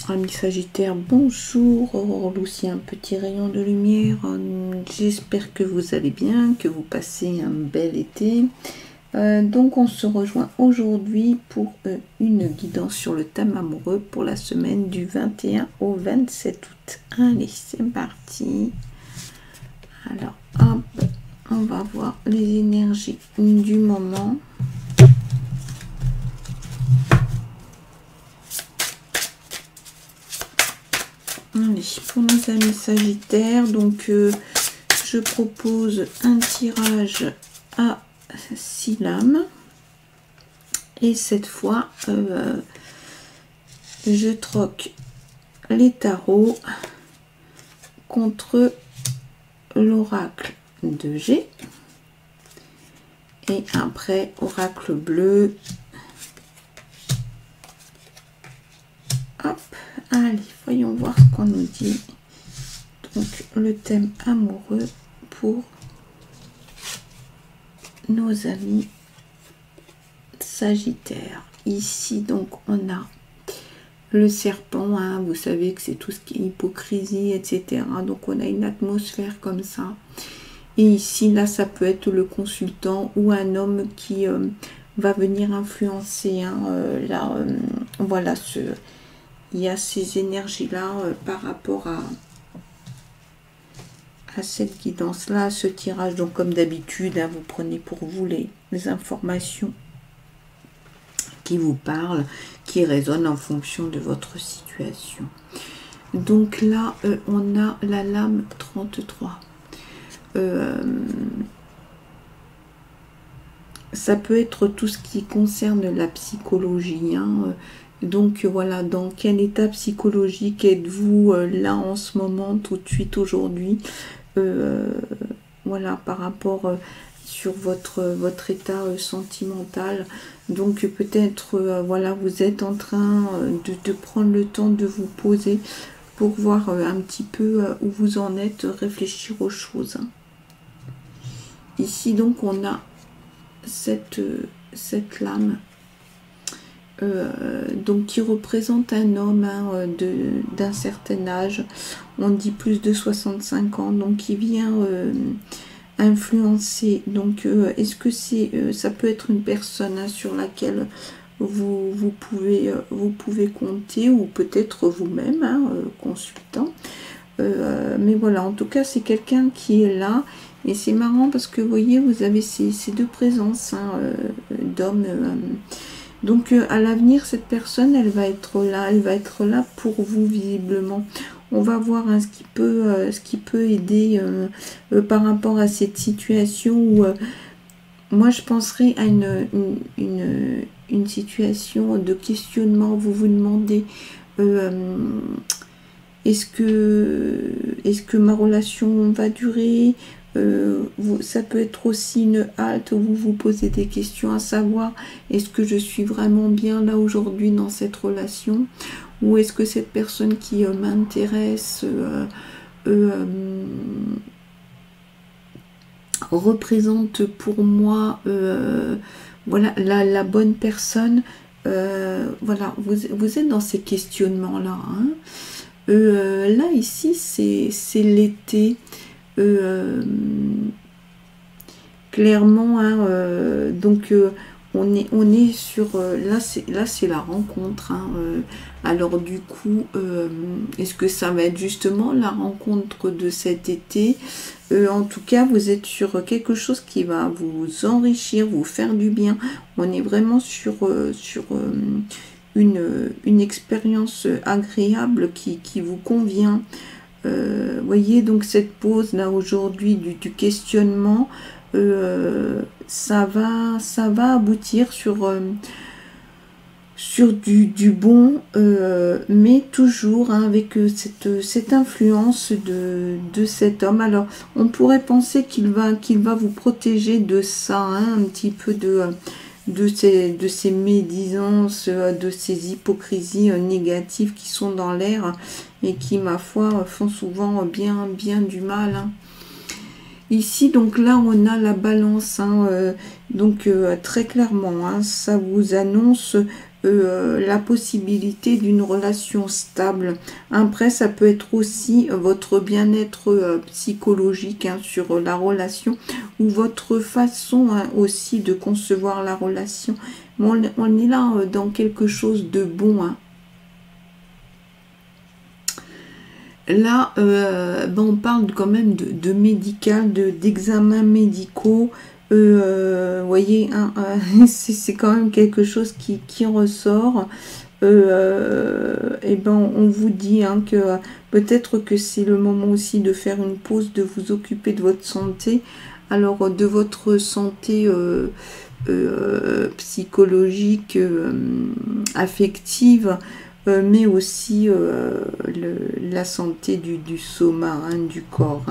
Amis Sagittaire, bonjour. Aurore Lucie, un petit rayon de lumière. J'espère que vous allez bien, que vous passez un bel été. Donc on se rejoint aujourd'hui pour une guidance sur le thème amoureux pour la semaine du 21 au 27 août. Allez, c'est parti. Alors, hop, on va voir les énergies du moment. Allez, pour nos amis Sagittaires, donc je propose un tirage à 6 lames. Et cette fois, je troque les tarots contre l'oracle de G. Et après, oracle bleu. Hop, allez, voyons voir ce qu'on nous dit. Donc, le thème amoureux pour nos amis Sagittaire. Ici, donc, on a le serpent, hein, vous savez que c'est tout ce qui est hypocrisie, etc. Donc, on a une atmosphère comme ça. Et ici, là, ça peut être le consultant ou un homme qui va venir influencer. Hein, voilà, il y a ces énergies-là par rapport à cette guidance-là, à ce tirage. Donc, comme d'habitude, hein, vous prenez pour vous les informations qui vous parlent, qui résonnent en fonction de votre situation. Donc là, on a la lame 33. Ça peut être tout ce qui concerne la psychologie. Hein. Donc voilà, dans quel état psychologique êtes-vous là en ce moment, tout de suite aujourd'hui, voilà, par rapport sur votre état sentimental. Donc peut-être voilà, vous êtes en train de prendre le temps de vous poser pour voir un petit peu où vous en êtes, réfléchir aux choses. Ici donc on a cette lame donc qui représente un homme, hein, d'un certain âge, on dit plus de 65 ans, donc qui vient influencer. Donc est-ce que ça peut être une personne, hein, sur laquelle vous pouvez compter, ou peut-être vous-même, hein, consultant, mais voilà, en tout cas c'est quelqu'un qui est là. Et c'est marrant parce que vous voyez, vous avez ces deux présences, hein, d'hommes. Donc à l'avenir, cette personne, elle va être là pour vous, visiblement. On va voir, hein, ce qui peut aider par rapport à cette situation où moi je penserais à une situation de questionnement. Vous vous demandez est-ce que ma relation va durer? Ça peut être aussi une halte où vous vous posez des questions, à savoir, est-ce que je suis vraiment bien là aujourd'hui dans cette relation, ou est-ce que cette personne qui m'intéresse représente pour moi voilà, la bonne personne. Voilà, vous êtes dans ces questionnements là, hein. Là ici c'est l'été. Clairement, hein, donc on est sur là c'est la rencontre, hein, alors du coup est-ce que ça va être justement la rencontre de cet été? En tout cas, vous êtes sur quelque chose qui va vous enrichir, vous faire du bien. On est vraiment sur une expérience agréable qui vous convient. Voyez, donc cette pause là aujourd'hui du questionnement, ça va aboutir sur du bon, mais toujours, hein, avec cette influence de cet homme. Alors on pourrait penser qu'il va vous protéger de ça, hein, un petit peu de ces médisances, de ces hypocrisies négatives qui sont dans l'air et qui, ma foi, font souvent bien du mal, hein. Ici, donc là, on a la balance, hein, donc très clairement, hein, ça vous annonce la possibilité d'une relation stable. Après, ça peut être aussi votre bien-être psychologique sur la relation, ou votre façon aussi de concevoir la relation. On est là dans quelque chose de bon. Là, on parle quand même de médical, d'examens médicaux. Voyez, c'est quand même quelque chose qui ressort. Et on vous dit que peut-être que c'est le moment aussi de faire une pause, de vous occuper de votre santé. Alors, de votre santé psychologique, affective, mais aussi la santé du soma, du corps.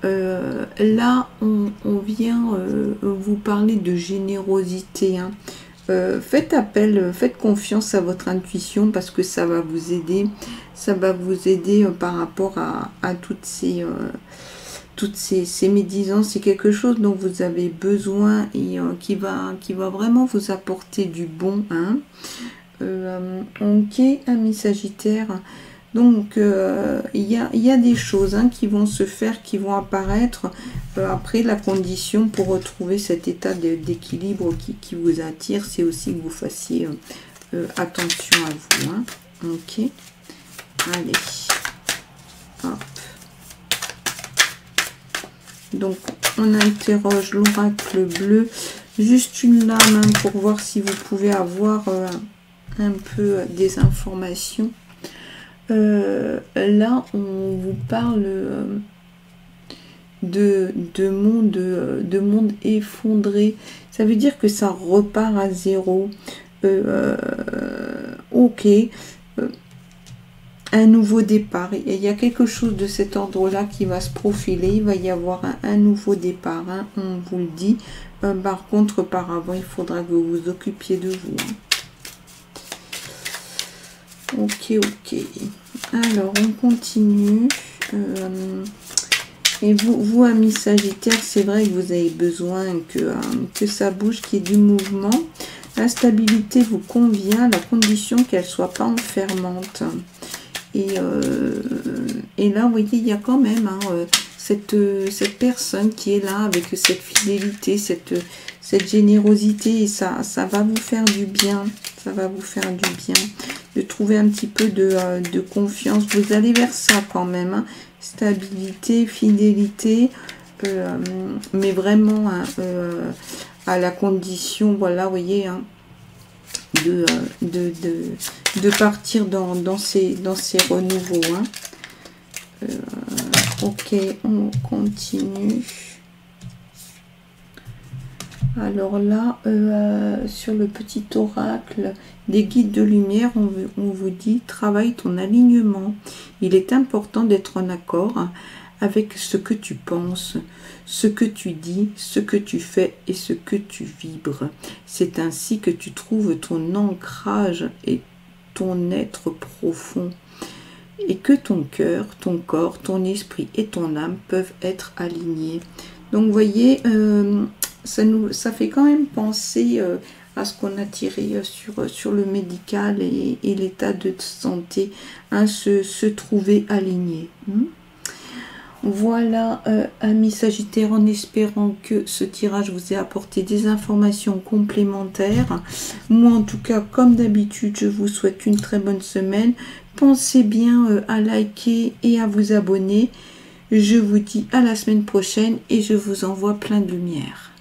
Là, on vient vous parler de générosité. Faites confiance à votre intuition, parce que ça va vous aider. Ça va vous aider par rapport à toutes ces médisances. C'est quelque chose dont vous avez besoin et qui va vraiment vous apporter du bon. Ok, amis Sagittaire. Donc, il y a des choses qui vont se faire, qui vont apparaître après. La condition pour retrouver cet état d'équilibre qui vous attire, c'est aussi que vous fassiez attention à vous. Ok, allez, hop. Donc, on interroge l'oracle bleu. Juste une lame pour voir si vous pouvez avoir un peu des informations. Là, on vous parle de monde effondré. Ça veut dire que ça repart à zéro. Ok. Un nouveau départ. Il y a quelque chose de cet ordre-là qui va se profiler. Il va y avoir un nouveau départ. On vous le dit. Par contre, par avant, il faudra que vous vous occupiez de vous. Ok. Alors, on continue. Et vous, amis Sagittaire, c'est vrai que vous avez besoin que ça bouge, qu'il y ait du mouvement. La stabilité vous convient, à la condition qu'elle ne soit pas enfermante. Et là, vous voyez, il y a quand même cette personne qui est là avec cette fidélité, cette générosité. Et ça va vous faire du bien. Ça va vous faire du bien. De trouver un petit peu de confiance. Vous allez vers ça quand même. Stabilité, fidélité. Mais vraiment à la condition, voilà, vous voyez, de partir dans ces renouveaux. Ok, on continue. Alors là, sur le petit oracle des guides de lumière, on vous dit « Travaille ton alignement. Il est important d'être en accord avec ce que tu penses, ce que tu dis, ce que tu fais et ce que tu vibres. C'est ainsi que tu trouves ton ancrage et ton être profond. Et que ton cœur, ton corps, ton esprit et ton âme peuvent être alignés. » Donc, vous voyez, ça fait quand même penser à ce qu'on a tiré sur le médical et l'état de santé, se trouver aligné. Voilà, amis Sagittaires, en espérant que ce tirage vous ait apporté des informations complémentaires. Moi, en tout cas, comme d'habitude, je vous souhaite une très bonne semaine. Pensez bien à liker et à vous abonner. Je vous dis à la semaine prochaine et je vous envoie plein de lumière.